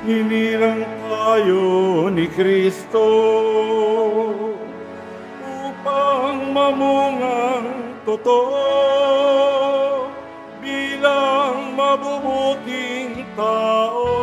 Hinirang tayo ni Kristo upang mamungang totoo bilang mabubuting tao.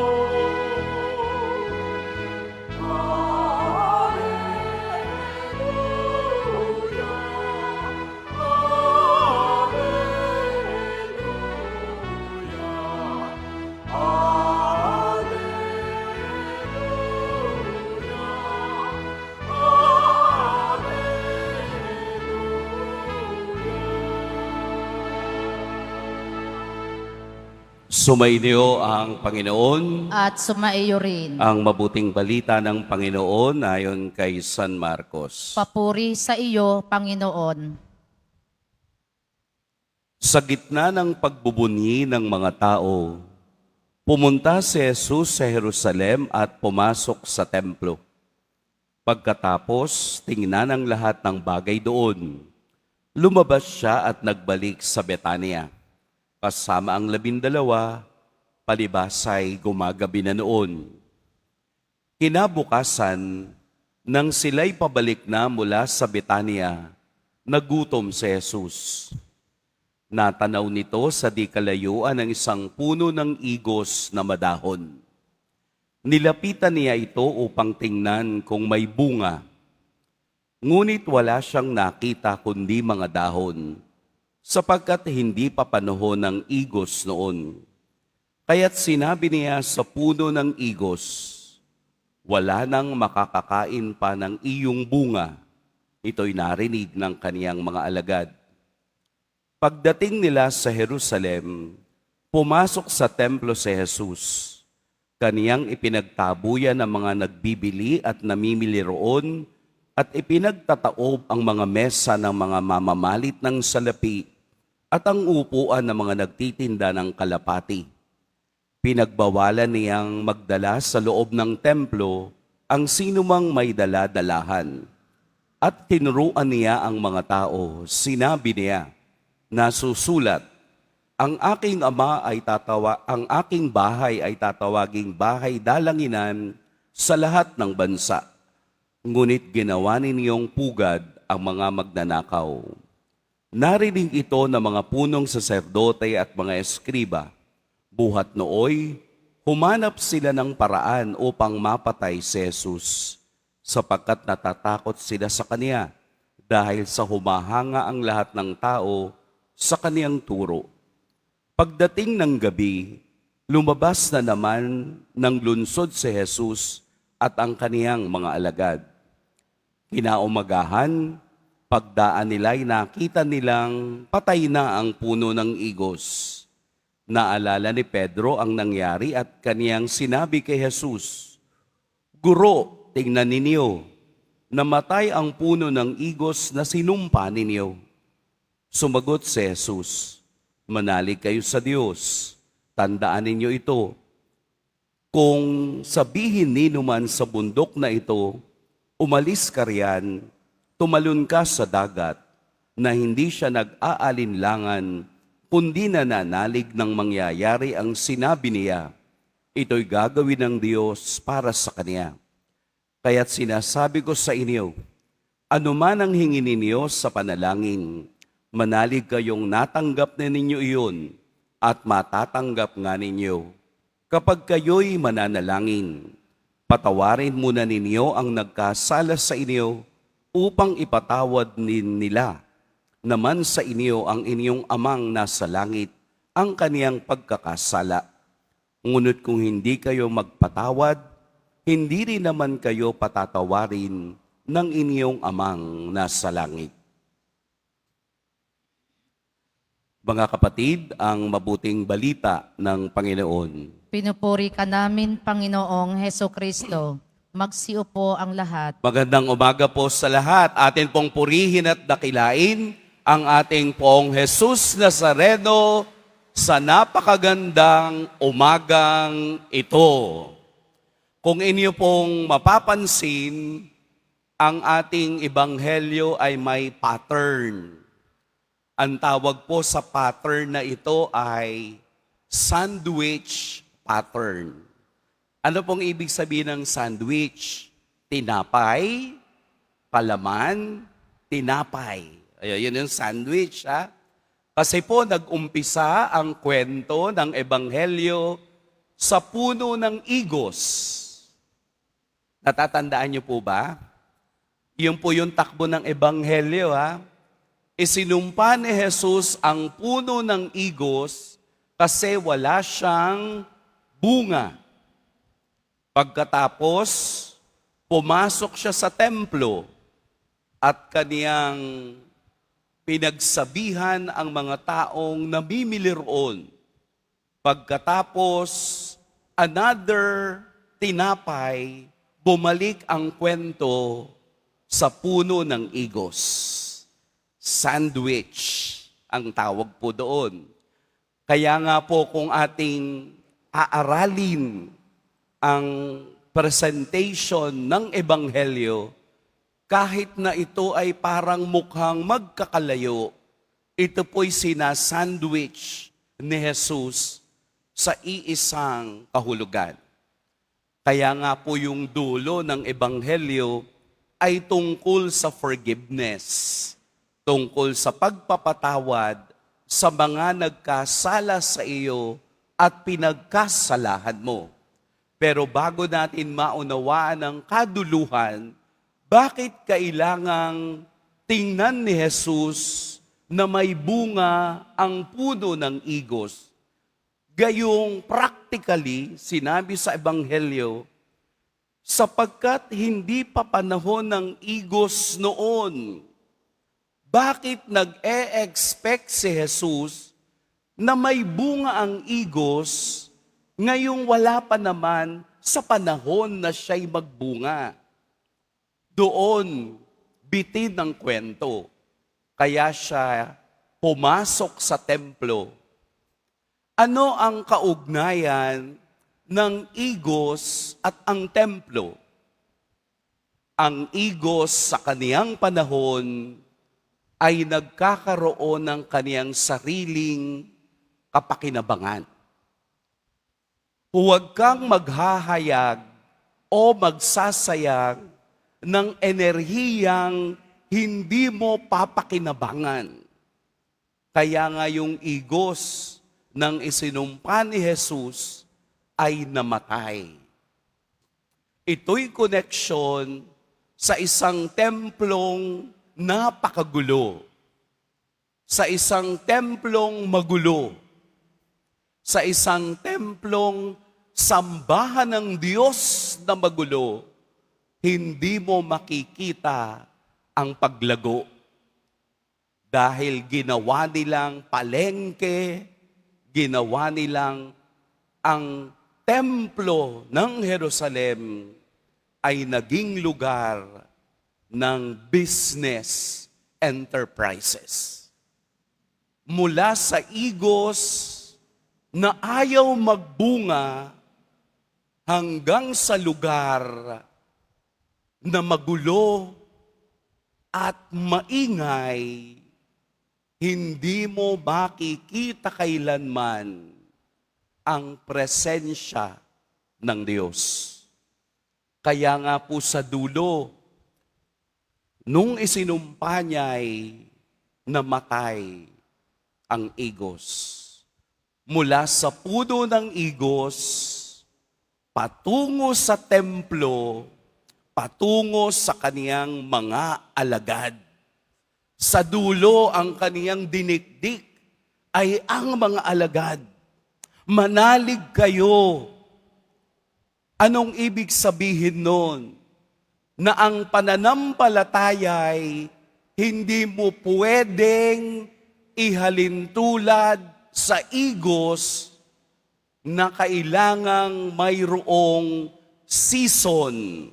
Sumainyo ang Panginoon. At sumaiyo rin. Ang mabuting balita ng Panginoon ayon kay San Marcos. Papuri sa iyo, Panginoon. Sa gitna ng pagbubunyi ng mga tao, pumunta si Jesus sa Jerusalem at pumasok sa templo. Pagkatapos, tingnan ang lahat ng bagay doon. Lumabas siya at nagbalik sa Betania. Kasama ang 12, palibas ay gumagabi na noon. Kinabukasan, nang sila'y pabalik na mula sa Betania, nagutom si Jesus. Natanaw nito sa di kalayuan ng isang puno ng igos na madahon. Nilapitan niya ito upang tingnan kung may bunga. Ngunit wala siyang nakita kundi mga dahon, sapagkat hindi pa panahon ng igos noon. Kaya't sinabi niya sa puno ng igos, wala nang makakakain pa ng iyong bunga. Ito'y narinig ng kaniyang mga alagad. Pagdating nila sa Jerusalem, pumasok sa templo si Jesus. Kaniyang ipinagtabuyan ang mga nagbibili at namimili roon at ipinagtataob ang mga mesa ng mga mamamalit ng salapi at ang upuan ng mga nagtitinda ng kalapati. Pinagbawalan niyang magdala sa loob ng templo ang sinumang may dala-dalahan. At tinuruan niya ang mga tao, sinabi niya, nasusulat, ang aking bahay ay tatawaging bahay dalanginan sa lahat ng bansa. Ngunit ginawa ninyong pugad ang mga magnanakaw. Narinig ito ng mga punong saserdote at mga eskriba. Buhat nooy, humanap sila ng paraan upang mapatay si Jesus, sapagkat natatakot sila sa kaniya dahil sa humahanga ang lahat ng tao sa kaniyang turo. Pagdating ng gabi, lumabas na naman ng lunsod si Jesus at ang kaniyang mga alagad. Kinaumagahan, pagdaan nila'y nakita nilang patay na ang puno ng igos. Naalala ni Pedro ang nangyari at kaniyang sinabi kay Jesus, Guro, tingnan ninyo, namatay ang puno ng igos na sinumpa ninyo. Sumagot si Jesus, manalig kayo sa Diyos, tandaan ninyo ito. Kung sabihin ninuman sa bundok na ito, umalis ka riyan, tumalon ka sa dagat, na hindi siya nag-aalinlangan, kundi nananalig ng mangyayari ang sinabi niya, ito'y gagawin ng Diyos para sa kanya. Kaya't sinasabi ko sa inyo, anuman ang hingin ninyo sa panalangin, manalig kayong natanggap na ninyo iyon at matatanggap nga ninyo. Kapag kayo'y mananalangin, patawarin muna ninyo ang nagkasala sa inyo upang ipatawad nila naman sa inyo ang inyong amang nasa langit ang kaniyang pagkakasala. Ngunit kung hindi kayo magpatawad, hindi rin naman kayo patatawarin ng inyong amang nasa langit. Mga kapatid, ang mabuting balita ng Panginoon. Pinupuri ka namin, Panginoong Heso Kristo. magsiupo ang lahat. Magandang umaga po sa lahat. Atin pong purihin at dakilain ang ating pong Jesus Nazareno sa napakagandang umagang ito. Kung inyo pong mapapansin, ang ating ebanghelyo ay may pattern. Ang tawag po sa pattern na ito ay sandwich pattern. Ano pong ibig sabihin ng sandwich? Tinapay, palaman, tinapay. Ayun, yun yung sandwich, ha? Kasi po nag-umpisa ang kwento ng ebanghelyo sa puno ng igos. Natatandaan niyo po ba? Yun po yung takbo ng ebanghelyo, ha? Isinumpa ni Jesus ang puno ng igos kasi wala siyang bunga. Pagkatapos, pumasok siya sa templo at kaniyang pinagsabihan ang mga taong namimili roon. Pagkatapos, another tinapay, bumalik ang kwento sa puno ng igos. Sandwich ang tawag po doon. Kaya nga po kung ating aaralin ang presentation ng ebanghelyo, kahit na ito ay parang mukhang magkakalayo, ito po'y sinasandwich ni Jesus sa iisang kahulugan. Kaya nga po yung dulo ng ebanghelyo ay tungkol sa forgiveness, tungkol sa pagpapatawad sa mga nagkasala sa iyo at pinagkasalahan mo. Pero bago natin maunawaan ang kaduluhan, bakit kailangang tingnan ni Jesus na may bunga ang puno ng igos? Gayong practically, sinabi sa Ebanghelyo, sapagkat hindi pa panahon ng igos noon. Bakit nag-e-expect si Jesus na may bunga ang igos ngayong wala pa naman sa panahon na siya'y magbunga? Doon, bitin ang kwento. Kaya siya pumasok sa templo. Ano ang kaugnayan ng igos at ang templo? Ang igos sa kaniyang panahon ay nagkakaroon ng kaniyang sariling kapakinabangan. Huwag kang maghahayag o magsasayang ng enerhiyang hindi mo papakinabangan. Kaya nga yung igos ng isinumpa ni Jesus ay namatay. Ito'y koneksyon sa isang templong napakagulo, sa isang templong magulo, sa isang templong sambahan ng Diyos na magulo, hindi mo makikita ang paglago. Dahil ginawa nilang palengke, ginawa nilang ang templo ng Jerusalem ay naging lugar ng business enterprises. Mula sa igos na ayaw magbunga hanggang sa lugar na magulo at maingay, hindi mo makikita kailanman ang presensya ng Diyos. Kaya nga po sa dulo, nung isinumpa niya'y namatay ang igos. Mula sa puno ng igos, patungo sa templo, patungo sa kaniyang mga alagad. Sa dulo ang kaniyang dinikdik ay ang mga alagad. Manalig kayo. Anong ibig sabihin nun? Na ang pananampalataya'y hindi mo pwedeng ihalintulad sa igos na kailangang mayroong season.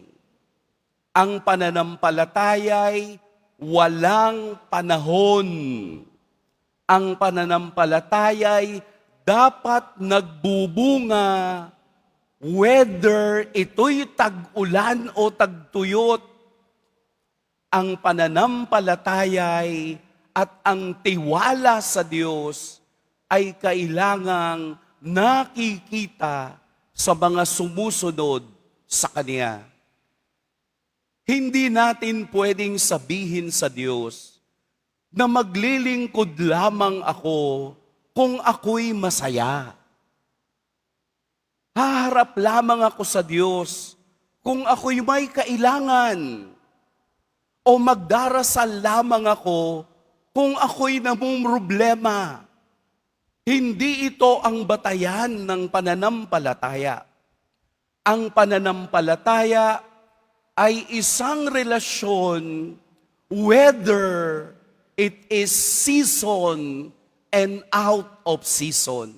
Ang pananampalataya'y walang panahon. Ang pananampalataya'y dapat nagbubunga whether ito'y tag-ulan o tagtuyot. Ang pananampalataya'y at ang tiwala sa Diyos ay kailangang nakikita sa mga sumusunod sa Kanya. Hindi natin pwedeng sabihin sa Diyos na maglilingkod lamang ako kung ako'y masaya. Haharap lamang ako sa Diyos kung ako'y may kailangan. O magdarasal lamang ako kung ako'y namumroblema. Hindi ito ang batayan ng pananampalataya. Ang pananampalataya ay isang relasyon whether it is season and out of season.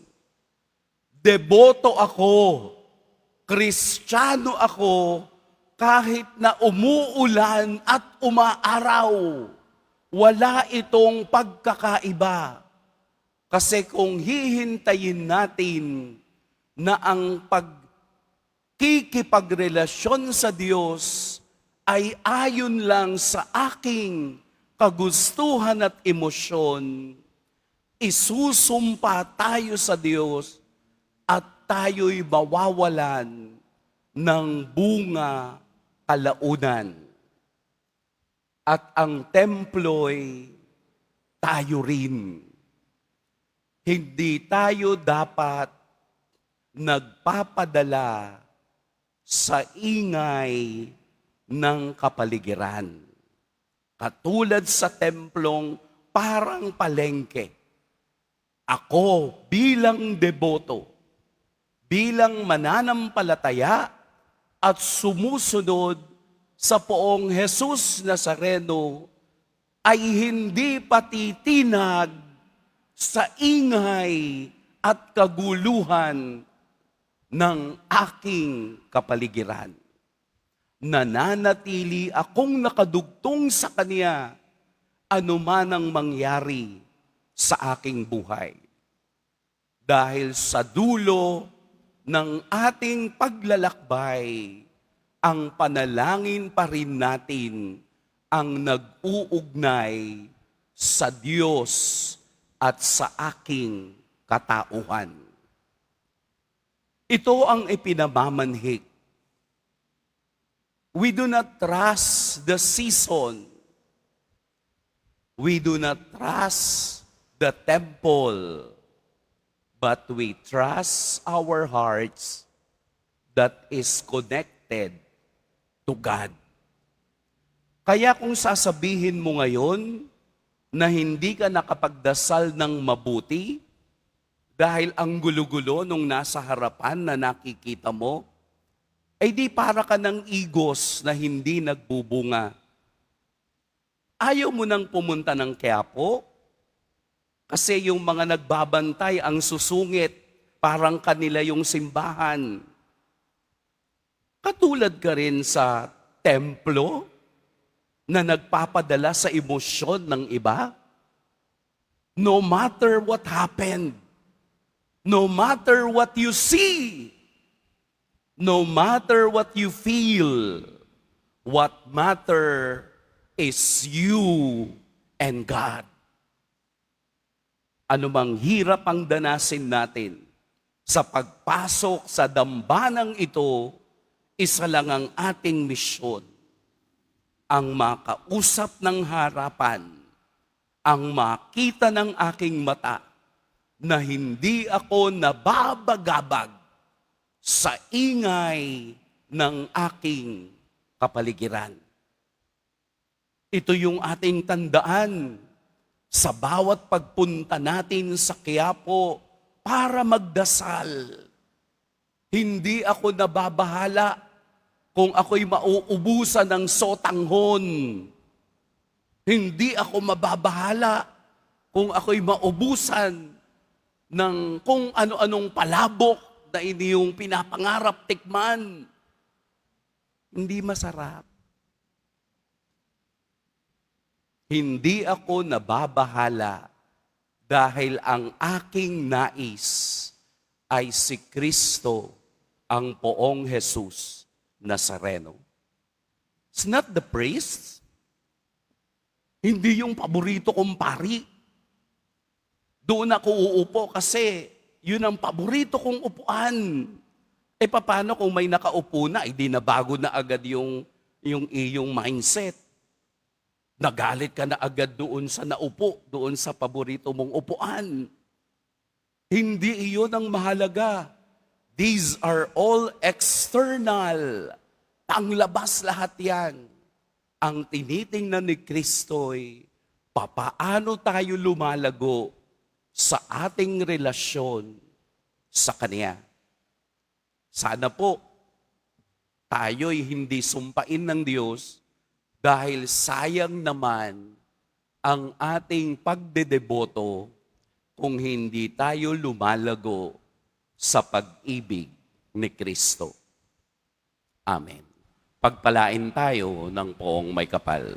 Deboto ako, Kristiyano ako, kahit na umuulan at umaaraw, wala itong pagkakaiba. Kasi kung hihintayin natin na ang pagkikipagrelasyon sa Diyos ay ayon lang sa aking kagustuhan at emosyon, isusumpa tayo sa Diyos at tayo'y mawawalan ng bunga kalaunan. At ang templo'y tayo rin. Hindi tayo dapat nagpapadala sa ingay ng kapaligiran. Katulad sa templong parang palengke. Ako bilang deboto, bilang mananampalataya at sumusunod sa poong Jesus Nazareno ay hindi patitinag sa ingay at kaguluhan ng aking kapaligiran. Nananatili akong nakadugtong sa Kanya anuman ang mangyari sa aking buhay. Dahil sa dulo ng ating paglalakbay, ang panalangin pa rin natin ang nag-uugnay sa Diyos at sa aking katauhan. Ito ang ipinamamanhik. We do not trust the season. We do not trust the temple. But we trust our hearts that is connected to God. Kaya kung sasabihin mo ngayon na hindi ka nakapagdasal ng mabuti dahil ang gulo-gulo nung nasa harapan na nakikita mo, ay di para ka ng igos na hindi nagbubunga. Ayaw mo nang pumunta ng Quiapo kasi yung mga nagbabantay ang susungit, parang kanila yung simbahan. Katulad ka rin sa templo na nagpapadala sa emosyon ng iba. No matter what happened, no matter what you see, no matter what you feel, what matter is you and God. Anumang hirap ang danasin natin sa pagpasok sa dambanang ito, isa lang ang ating misyon, ang makausap ng harapan, ang makita ng aking mata na hindi ako nababagabag sa ingay ng aking kapaligiran. Ito yung ating tandaan sa bawat pagpunta natin sa Quiapo para magdasal. Hindi ako nababahala kung ako'y mauubusan ng sotanghon. Hindi ako mababahala kung ako'y maubusan ng kung ano-anong palabok na inyong pinapangarap tikman. Hindi masarap. Hindi ako nababahala dahil ang aking nais ay si Kristo, ang poong Jesus Nazareno. It's not the priest. Hindi yung paborito kong pari. Doon ako uupo kasi yun ang paborito kong upuan. Paano kung may nakaupo na, hindi na bago na agad yung iyong mindset. Nagalit ka na agad doon sa naupo, doon sa paborito mong upuan. Hindi iyon ang mahalaga. These are all external. Panglabas lahat yan. Ang tinitingnan ni Kristo'y papaano tayo lumalago sa ating relasyon sa Kanya. Sana po, tayo'y hindi sumpain ng Diyos dahil sayang naman ang ating pagdedeboto kung hindi tayo lumalago sa pag-ibig ni Kristo. Amen. Pagpalain tayo ng poong may kapal.